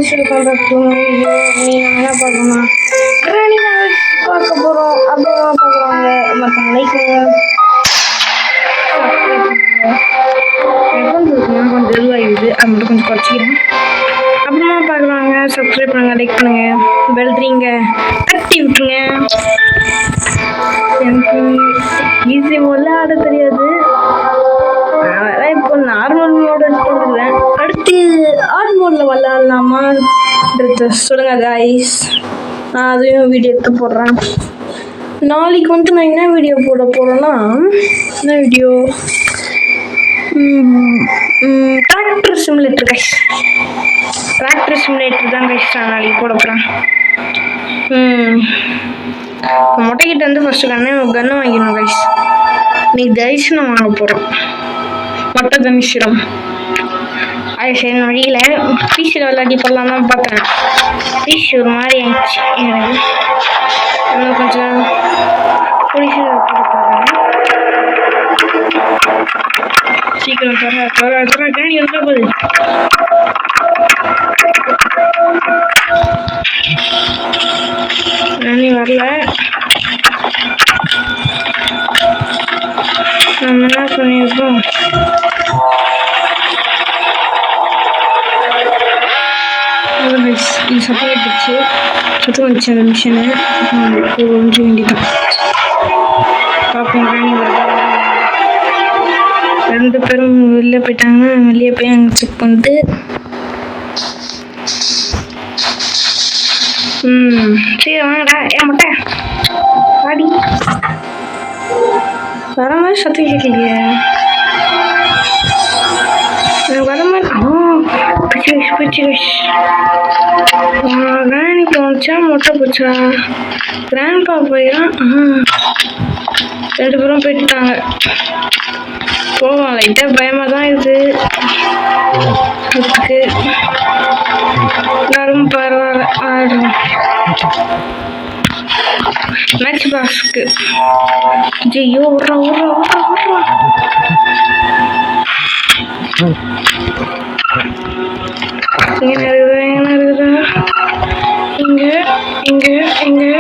Welcome back to my video. நீ நம்ம என்ன பார்க்கணும் கிராணி தான் பார்க்க போகிறோம். அப்புறமா பார்க்குறாங்க மற்றவங்க லைக் ஹெட்ஃபோன்ஸ் இருக்குன்னா கொஞ்சம் இதுவாகிடுது, அது மட்டும் கொஞ்சம் குறைச்சிக்கிறேன். அப்புறமா பார்க்குறாங்க சப்ஸ்கிரைப் பண்ணுங்கள், லைக் பண்ணுங்கள், பெல் ரிங்க தட்டி விட்டுருங்க. எனக்கு ஈஸி மோடில் ஆட தெரியாது, அதெல்லாம் இப்போ நார்மல் மோடு வச்சுருக்கேன். அடுத்து ஆர்ட் மோடில் விளாட்லாமான்றத சொல்லுங்கள் காய்ஸ். நான் அதையும் வீடியோ எடுத்து போடுறேன். நாளைக்கு நான் என்ன வீடியோ போட போகிறேன்னா, என்ன video, tractor simulator guys. Tractor simulator தான் கைஸ் நான் நாளைக்கு போட போகிறேன். மொட்டைக்கிட்ட ஃபஸ்ட்டு கன்று வாங்கிடணும் கைஸ். இன்னைக்கு தரிசனம் வாங்க போகிறோம், மொட்டை தனிஷனம். அது சரி வழியில் பீஸில் விளையாடி போடலாம் தான் பார்த்தேன். பீஸ் ஒரு மாதிரி ஆயிடுச்சு எனக்கு. இன்னும் கொஞ்சம் பிடிச்சி போடுறேன். சீக்கிரம் தர கேணி வந்தா போகுது. கேணி வரல. நம்ம என்ன பண்ணியிருக்கோம், இது சப்பாயிடுச்சு, சுத்தம் வந்துச்சு அந்த மிஷினை. ஒன்று வேண்டிதான் பார்ப்போம். கேணி வரல. ரெண்டு பேரும் வெளில போயிட்டாங்கன்னா வெளியே போய் அங்கே செக் பண்ணிட்டு சரி வாங்கடா. ஏன் மொட்டை பாடி வர மாதிரி சத்தம் கேட்கலையே. எனக்கு வர மாதிரி கிராணி போச்சா மொட்டை போச்சா? கிராண்ட்பா போயிடான். ரெண்டு பேரும் போயிட்டாங்க. போவோம், லைட்டாக பயமாக தான் இருக்குது. இதுக்கு எல்லாரும் பரவாயில்ல ஆடுறோம். மேட்ச் பாஸ்க்கு ஐயோ விட்றா விட்றா விட்றா விட்றா. எங்கே இருக்குதா இங்கே இங்கே இங்கே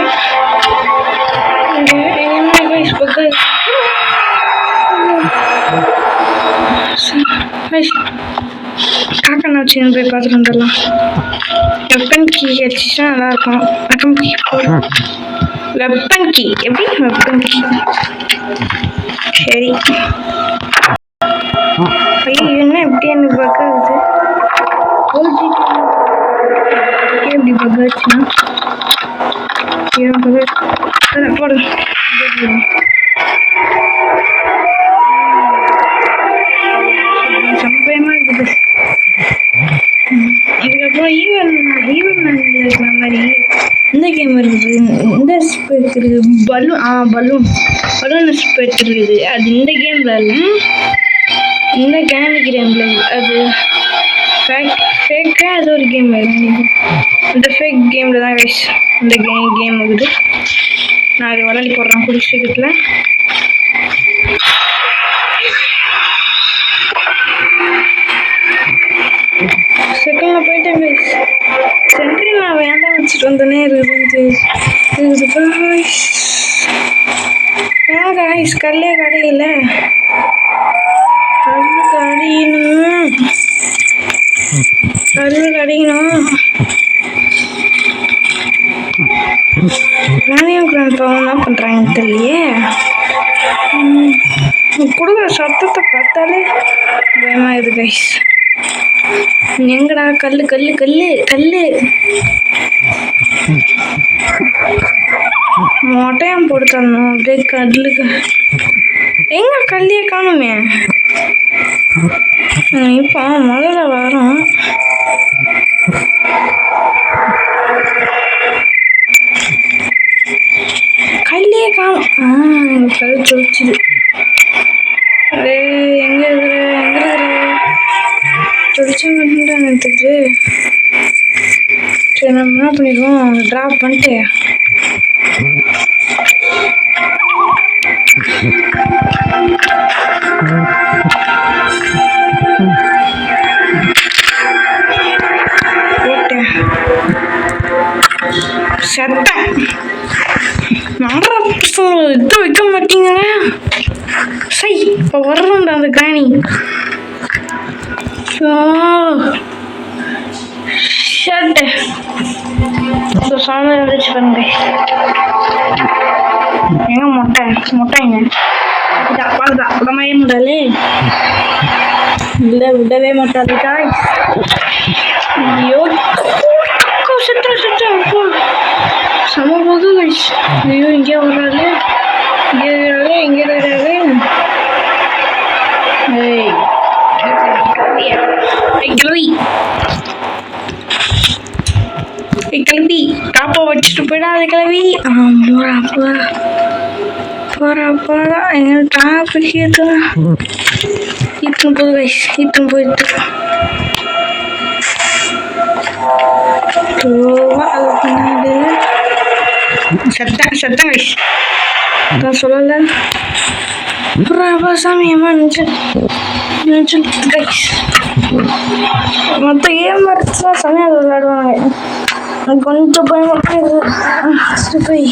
இங்கே எங்கே வயசு பக்கம் காக்கா வச்சு போய் பார்த்துட்டு வந்துடலாம். வெப்பன் கீ கிடச்சிச்சுன்னா நல்லாயிருக்கும். வெப்பன் கீ வெப்பன் கீ எப்படி வெப்பன் கீ? சரி. ஐயோ என்ன எப்படி எனக்கு பக் ஆகுது? எப்படி பக் ஆச்சுன்னா போடு. சம்பயமாக இருக்குது. இதுக்கப்புறம் ஈவன் இருக்கிற மாதிரி இந்த கேம் இருக்குது. இந்த ஸ்பெக் இருக்குது, பலூன் ஸ்பெக் இருக்குது. அது இந்த கேமில் இல்லை, இந்த கேண்டி கேமில். அது ஃபேக்காக அது ஒரு கேம் இருக்குது. இந்த ஃபேக் கேமில் தான் கைஸ் இந்த கேம் இருக்குது. நான் அது விளையாடி போடுறேன் கூடிய சீக்கிரத்தில். செகண்டில் போயிட்டேன் கைஸ். சென்ட்ரி நான் வேண்டாம் வச்சுட்டு வந்தோன்னே இருக்குது கைஸ். ஏன் கைஸ் கல்லே கடையில் கல் கடையணும். ராணியம் கிராண்ட்பாவும் என்ன பண்ணுறாங்கன்னு தெரியலையே. கொடுக்குற சத்தத்தை பார்த்தாலே பயமாகுது கைஸ். எங்கடா கல்லு கல்லு கல்லு கல்லு மொட்டையம் போட்டு தரணும். அப்படியே கல்லுக்கு எங்க கல்லையே காணுமே. இப்போ முதல்ல வரோம். கல்லையே காணும். எங்கள் கல் தொலைச்சிது. அதே எங்கே இருக்கிற தொலைச்ச மட்டும்தான் எடுத்துட்டு. சரி நம்ம என்ன பண்ணிடுவோம், ட்ராப் பண்ணிட்டு போயிட்டேன். செத்தேன். நடுற இது வைக்க மாட்டீங்களே. சை இப்போ வர்றோம்டா அந்த கிராணி. ஷர்ட்டு சாமி வந்துச்சு பாருங்க. எங்க முட்டைங்க அப்பாதான் உடமையே முடியலே. இல்லை விடவே மாட்டாது காய். ஐயோ சுத்தம் அப்பா சம போது கைஸ். ஐயோ இங்கே வர்றாரு, இங்கே வர்றாரு. கிளவி டாப்பா வச்சுட்டு போயிடாது கிளவி. போறா எங்க டாப் இத்தனை போகுது கைஸ். இத்தனை போயிட்டு சத்தம் கைஸ். நான் சொல்லல சாமி கைஸ். மற்ற கேம் வரைச்சா சமையல் விளையாடுவாங்க. கொஞ்சம் பயமாக போய்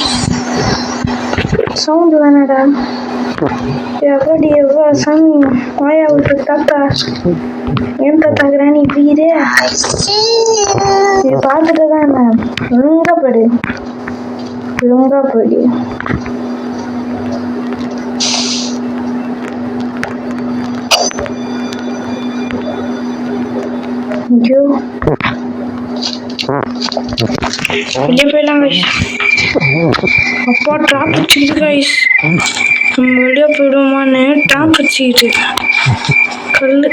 சவுண்டு வேணாடா. எப்படி எவ்வளோ சாமி வாயா விட்டு தாத்தா. ஏன் தாத்தா கிராணி இப்படிது இது பார்த்துட்டு தான் என்ன ஒழுங்கா படு. ஐயோ வெளியே போயிடலாம் கைஸ். அப்பா ட்ராப் வச்சுக்கிது கைஸ். நம்ம வெளியே போயிடுவோமான்னு ட்ராப் வச்சுக்கிட்டு கல்.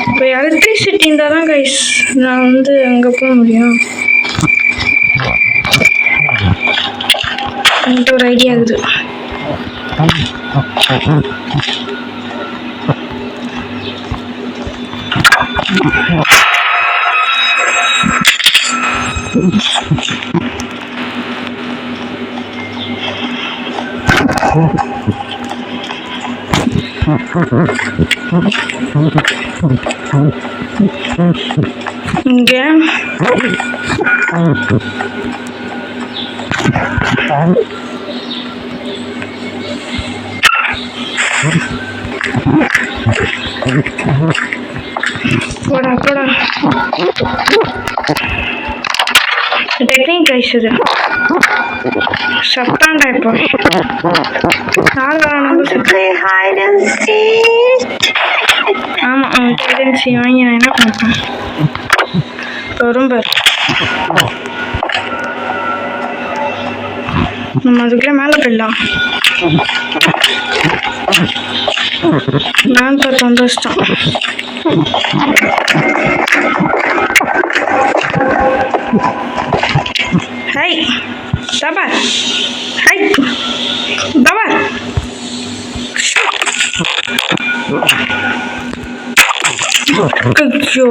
இப்போ எலக்ட்ரிசிட்டி இருந்தால் தான் கைஸ் நான் வந்து அங்கே போக முடியும். என்கிட்ட ஒரு ஐடியா இருக்குது. இங்கே போடா டெக்னிக் கைஸ். இது சத்தாண்டா இப்போ ஆமாம் ஹைடன்சி வாங்கி நான் என்ன பண்ணுறேன் ரொம்ப நம்ம அதுக்குள்ளே மேலே போயிடலாம். நான் பார்த்து வந்துச்சிட்டோம். ஹை தபா ஹை தபா ஐயோ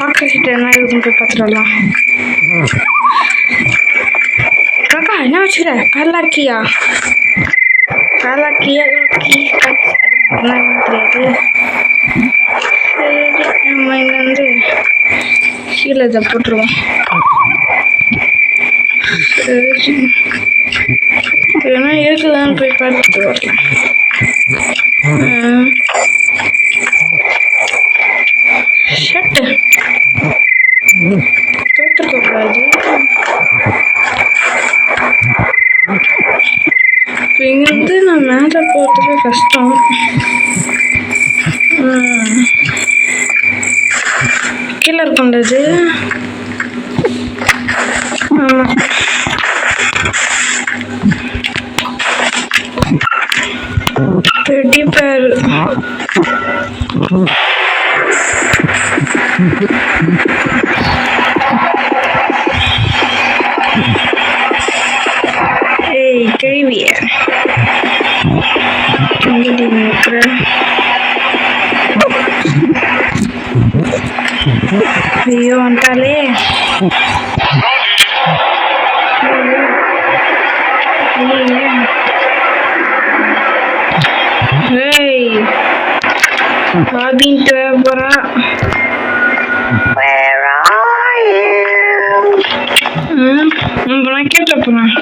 பார்க்கிட்ட என்ன இருக்குன்னு போய் பார்த்துடலாம். காக்கா என்ன வச்சுக்கிற பல்லாக்கியா தெரியாது. சரி நம்ம இங்கேருந்து கீழே இதை போட்டுருவோம். சரி ஏன்னா இருக்குதான்னு போய் பார்த்துட்டு வரலாம். ஷர்ட்டு தோற்றுக்கூடாது. இப்போ இங்கேருந்து நான் மேலே போகிறதுக்கு கஷ்டம். கீழே இருக்குண்டது. ஆமாம் பெட்டி பேர் ஏய் கேள்விய நிற்கிற ஐயோ வந்துட்டாலே. ஏய் அப்படின்ட்டு போறா. நான் கேட்ட போறேன்.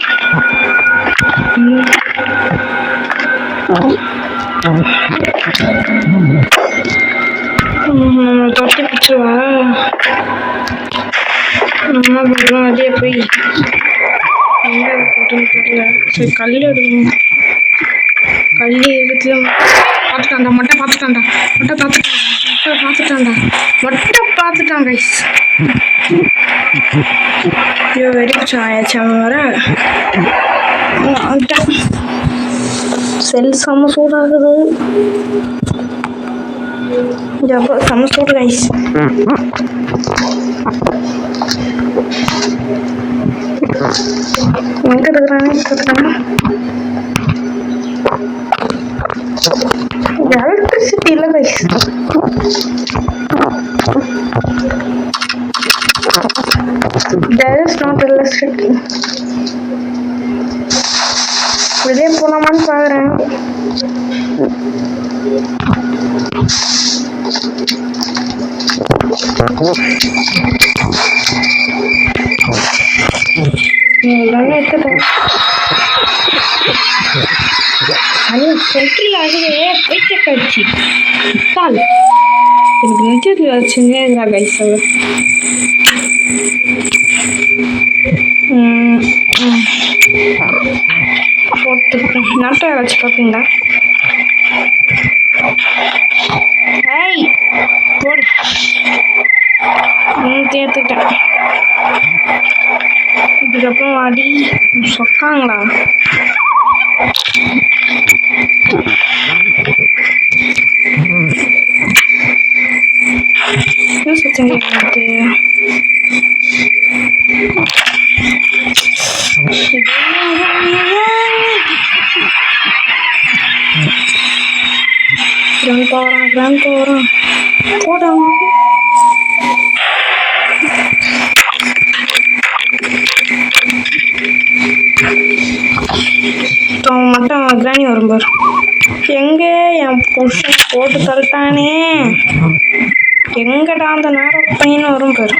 நம்மளை தொட்டி பிடிச்சிருவா. நம்ம பண்ணுறோம் அதே போய் எங்கே போட்டுன்னு தெரியல. சரி கல் எடுக்கணும். கல் எடுத்து பார்த்துட்டான்டா. மொட்டை பார்த்துட்டான்டா. கைஸ். ஐயோ வெறிச்சா ஆயாச்சு அவன் வர. செல் செம்ம சூடாகுது. செம்ம சூடு கைஸ். எங்க இருக்கிறானே எலக்ட்ரிசிட்டி இல்லை guys. There is not electricity. வெளியே போலாமான்னு பாக்குறேன். சென்ட்ரல் ஆகவே போயிட்டு கட்சி எனக்கு நெட்டில் வச்சுன்னே இருக்கிறா கைஸ். நாட்டை வச்சு பார்ப்பீங்களா? ஏய் போடு. தேர்த்துட்டேன். இதுக்கப்புறம் அடி சொக்காங்களா? என்ன சத்தம் கேட்குது? கிராண்ட் போகிறோம் போடும். மட்டும் கிராணி வரும் பாரு. எங்கே என் புருஷன் போட்டு தள்ளிட்டானே. எங்கடா அந்த நேரம் பையன் வரும் பாரு.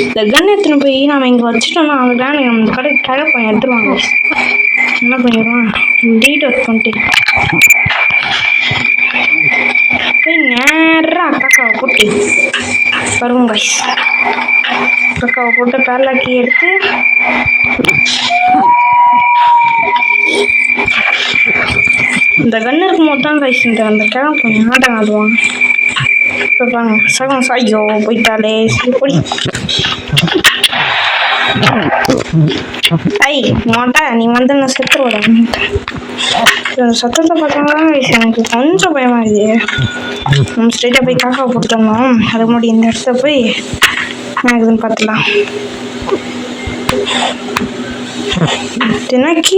இந்த கன் எடுத்துன்னு போய் நாம் இங்கே வச்சுட்டோம்னா அந்த கன் நம்ம கடைக்கு கிழப்போம் எடுத்துருவாங்க. என்ன பண்ணிடுவான் டீட் ஒர்க் பண்ணிட்டு போய் நேராக அக்காவை போட்டு வருவோம் கைஸ். அக்காவை போட்டு பேரலாக்கி எடுத்து இந்த கன்று இருக்கும் போது தான் கைஸ் அந்த கிழமை ஆட்டம் ஆடுவாங்க. இப்போ பாருங்க சகம் சாயோ போயிட்டாலே போடி. ஐ மாட்டா நீ வந்து நான் செத்துருவோட. அந்த சத்தத்தை பார்த்தாங்க எனக்கு கொஞ்சம் பயமா இருக்குது. நம்ம ஸ்ட்ரெயிட்டாக போய் காக்காவை போட்டுட்டோம்னா அதுக்கு முன்னாடி இந்த இடத்துல போய் நான் இதுன்னு பார்த்துலாம்.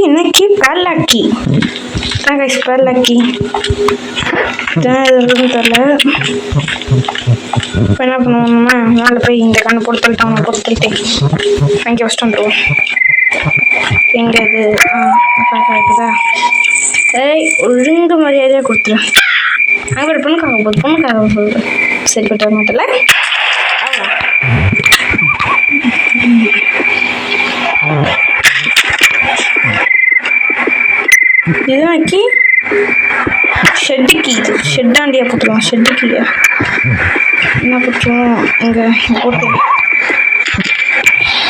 என்னக்கி பேர்லாக்கி தான் கைஸ். பேர்லாக்கி எதுன்னு தெரில. இப்போ என்ன பண்ணுவோம்னா மேலே போய் இந்த கண்ணை போட்டு தள்ளிட்டு அவனை போட்டு தள்ளிட்டு அங்கே ஃபஸ்ட்டு வந்துடுவோம். எங்கே இது காக்கா இருக்குதா? ஏய் ஒழுங்கு மரியாதையாக கொடுத்துருவேன். அங்கே ஒரு பொண்ணுக்காக போகுது. சரி போட்டு வர மாட்டல. இதுனாக்கி ஷெட்டுக்கு இது ஷெட்டாண்டியாக போட்டுருவோம். ஷெட்டுக்கு என்ன போட்டுருவோம் இங்கே போட்டு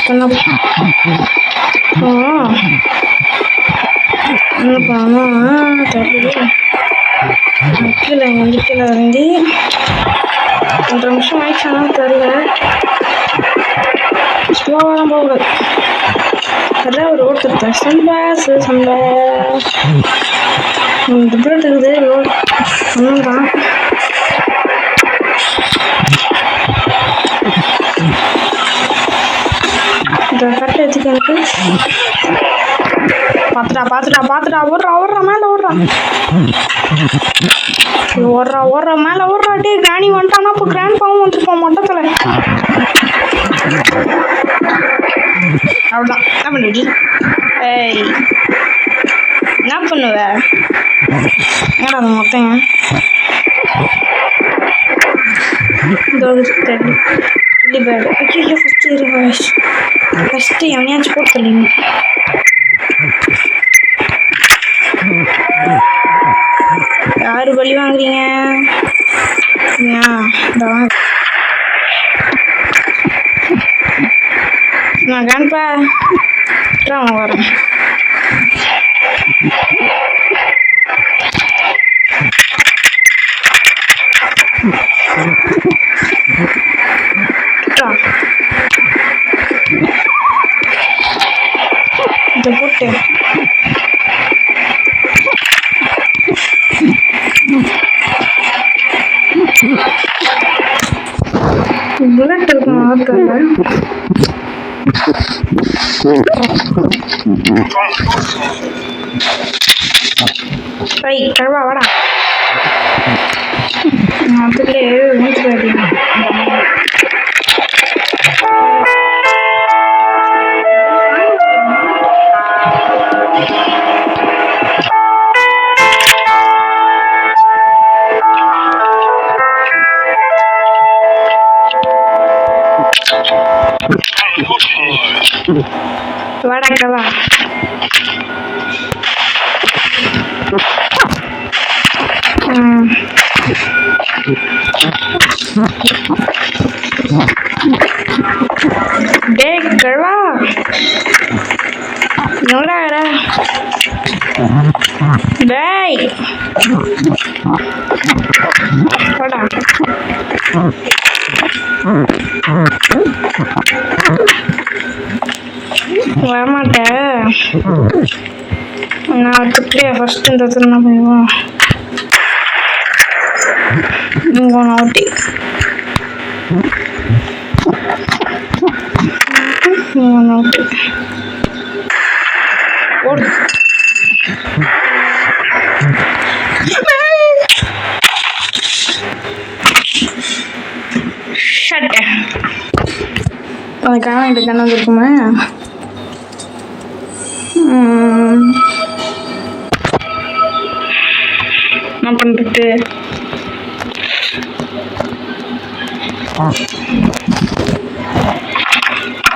என்ன பண்ணணும் தெரியல. கீழே இங்கே வந்து கீழே இறங்கி 2 நிமிஷம் ஆயிடுச்சானாலும் தெரில. ஸ்லோவாக தான் போகக்கூடாது. அதான் ஒரு ரோட் எடுத்தேன். சம்பாஸ் இந்த புல்லட் இருக்குது. ரோட் ஒன்றும் தான் இந்த கட்டை எடுத்துக்க எனக்கு பார்த்துட்டா ஓடுறா மேலே ஓடுறா மேலே ஓடுறா. டே கிராணி வந்துட்டானா? இப்போ கிராண்ட் பாவும் வந்துருப்பான் மொட்டத்தில். அவ்வளோதான். என்ன பண்ணுடி? ஏய், என்ன பண்ணுவ? ஏடா அது மொட்டைங்க தள்ளி பேடு. ஐயோ ஃபஸ்ட்டு எவனையாச்சும் போட்டு தள்ளிங்க. யாரு பலி வாங்குறீங்க? நான் காண்பா அவன் வரேன். இதை போட்டு புல்லட் இருக்கணும். கழுவா வாடா. அதுக்குள்ளே ஊற்றி வாடா கழுவா. டே கழுவா என்னடா டேய் வாடா. வரமாட்டேன். நான் அதுக்குள்ளே ஃபஸ்ட்டு இந்த என்ன பண்ணுவோம் நாட்டி ஓடு. ஷட். அதுக்காக என்கிட்ட கண்ணு இருக்குமே. என்ன பண்ணுறது?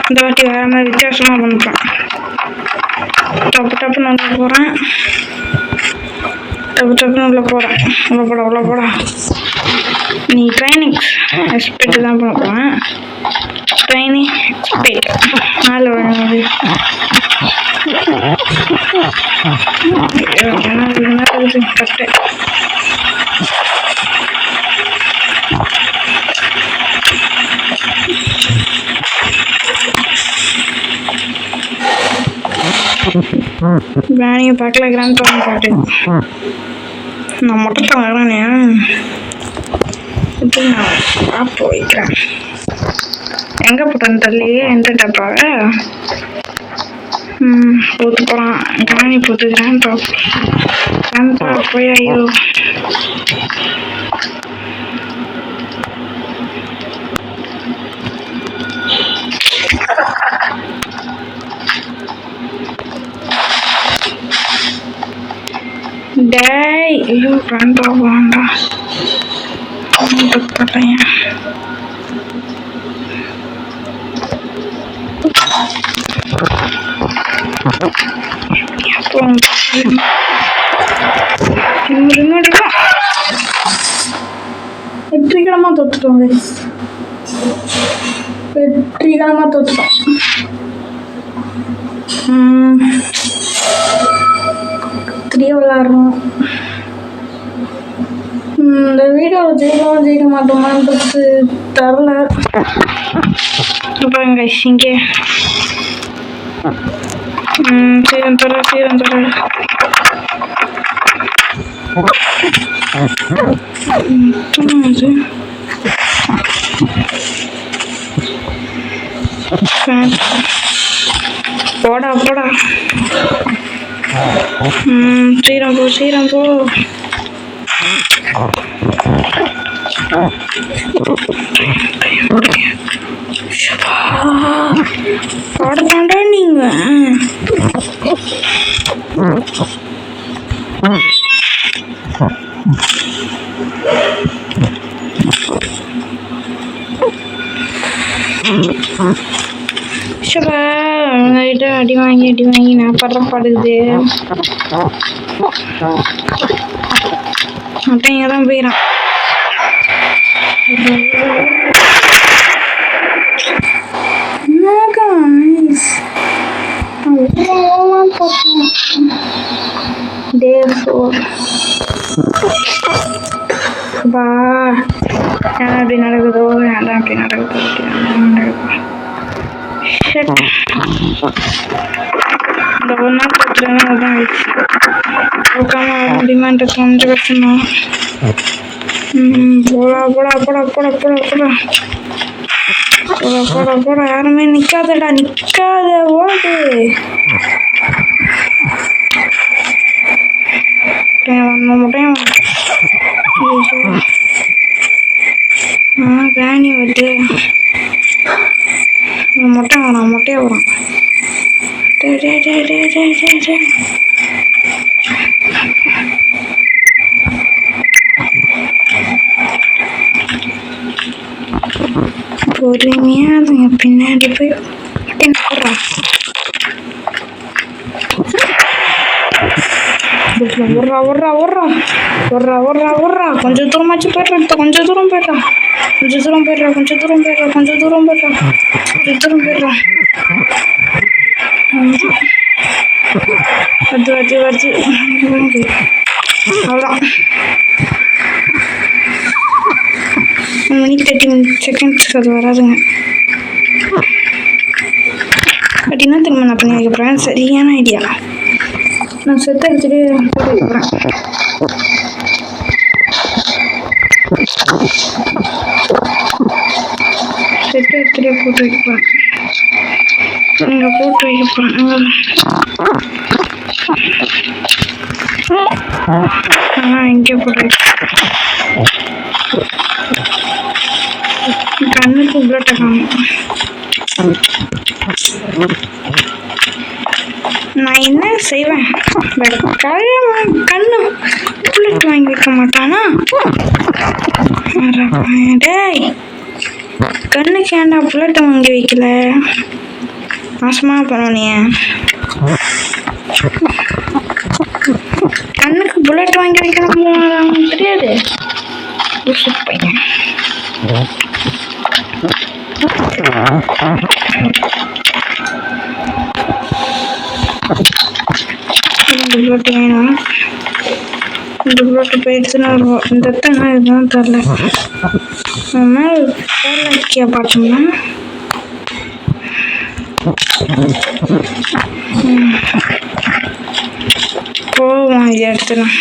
இந்த வாட்டி வேற மாதிரி வித்தியாசமாக பண்ணிப்பேன். டப்புன்னு உள்ள போகிறேன். டப்புன்னு உள்ள போடா. நீ ட்ரைனிங் எக்ஸ்பெக்ட் தான் பண்ண போகிறேன். ட்ரைனிங் எக்ஸ்பெக்ட் மேலே வருது. கட்டு வேணியை பார்க்கல. கிராண்ட் பாட்டு நான் மொட்டை வரேனே. இப்போ நான் பார்த்து வைக்கிறேன். எங்கே போட்டேன்னு தள்ளி எந்த டப்பாவை போட்டு போகிறான். கிராணி போட்டு கிராண்ட் போய் ஐயோ டேய் ஐயோ கிராண்ட் வேண்டா பட்டையன். வெற்றிகரமாக தோத்துட்டோம். விளையாடுறோம். இந்த வீடியோவில் ஜெயிக்க மாட்டோமான்றது தரல. பாருங்க இங்கே சீரம் தர போடா சீரம் போ பாடலாண்டா நீங்க. அடி வாங்கி நான் படுற பாடுது. மட்டும் இங்கே தான் போயிடான். அப்படி நடக்குதோ அப்படி நடக்குதோ இந்த ஒரு நாள் பார்த்துட்டு டிமாண்ட் கொஞ்சம் கஷ்டம்தான். போடா யாருமே நிக்காத ஓடு. கிராணி வருது. மொட்டையா வரும். பொறுமையா அதுங்க பின்னாடி போய் கொஞ்சம் தூரமாச்சு போயிடுறா. கொஞ்சம் தூரம் போயிடுறா. வருது. அவ்வளோதான். 1 minute 30 seconds அது வராதுங்க. அப்படின்னா திரும்ப நான் பண்ணி வைக்க போகிறேன். சரியான ஐடியா. நான் செத்து எடுத்துட்டு போட்டு வைக்கிறேன். இங்கே போட்டு வைக்க போகிறேன். இங்கே போட்டு கண்ணுக்கு புல்லட் காணும். நான் என்ன செய்வேன்? கண்ணு புல்லட் வாங்கி வைக்க மாட்டானா? டேய், கண்ணுக்கு ஏன்டா புல்லட்டை வாங்கி வைக்கல? நாசமா பண்ணோனிய. கண்ணுக்கு புல்லட் வாங்கி வைக்கணும் தெரியாது. பையன் புல்லட் வேணும். இந்த புல்லட்டு போயிடுச்சுன்னா இந்த இதுதான் தெரில. மேலே பார்த்தோம்னா போவோம். இது எடுத்துலாம்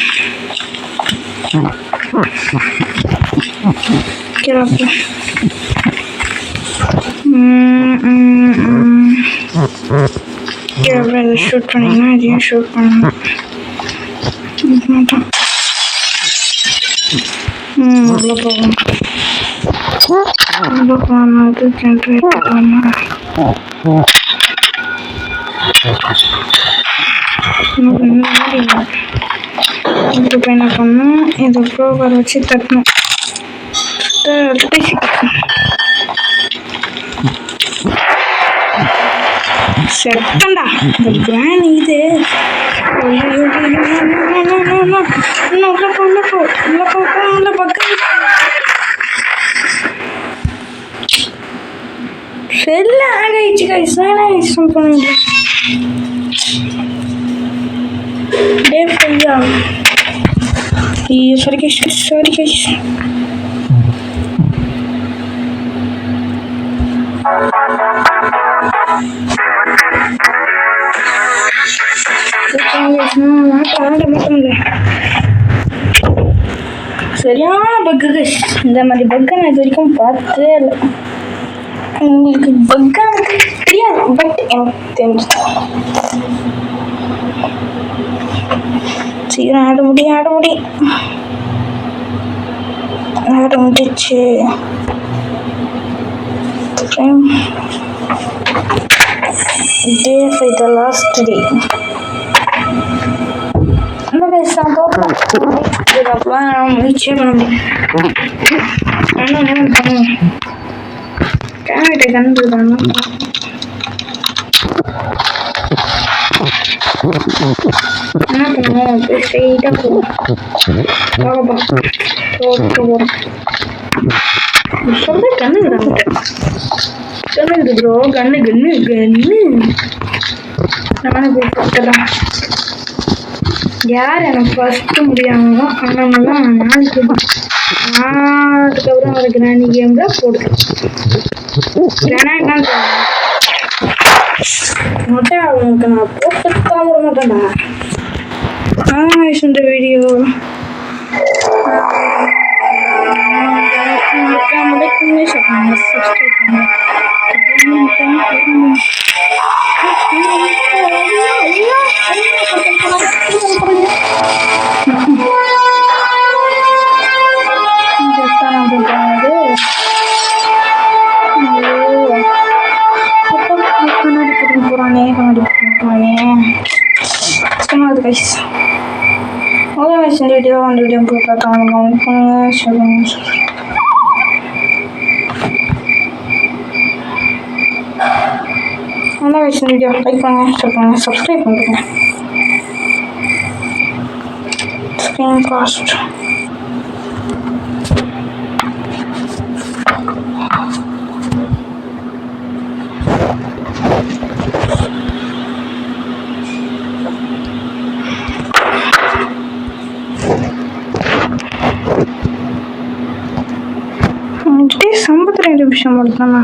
இதை ஷூட் பண்ணிங்கன்னா இதையும் ஷூட் பண்ணணும். உள்ள போகும். உள்ள போனால் அது ஜென்ரேட் பண்ணணும். இப்போ என்ன பண்ணணும்? இது ப்ரோவர் வச்சு தட்டணும். செட்டண்டா இந்த பிராண்ட் இது. செல்ல ஆகிடுச்சு கைஸ். பண்ணுங்க டே பையா. Sorry guys. சரியான பக்கு கைஸ். இந்த மாதிரி பக்கை நான் இது வரைக்கும் பார்த்தே இல்லை. உங்களுக்கு பக்கா தெரியாது, பட் எனக்கு தெரிஞ்சு சீக்கிரம் ஆட முடிச்சு. Day 5, the last day. முயற்சியே பண்ண முடியும். கேமரா கண்டுதான் என்ன பண்ணுவோம். ஸ்ட்ரெயிட்டா போவோம். கண்ணு ப்ரோ, கண்ணு நானும் போய் பார்க்கலாம். யார் எனக்கு ஃபர்ஸ்ட் முடியாமோ அவங்க தான் நாளைக்கு அதுக்கப்புறம் ஒரு கிராண்டி கேம் தான் போடுது. கிராண்ட் மொட்டை அவங்களுக்கு நான் போட்டு விட மாட்டேன்டா. இந்த வீடியோ சப்ஸ்கிரைப் பண்ணுங்க. இந்த வீடியோ லைக் பண்ணுங்க, ஷேர் பண்ணுங்க, சப்ஸ்கிரைப் பண்ணுங்க. ஸ்க்ரீன் காஸ்ட் நிமிஷம் மட்டும்தானா?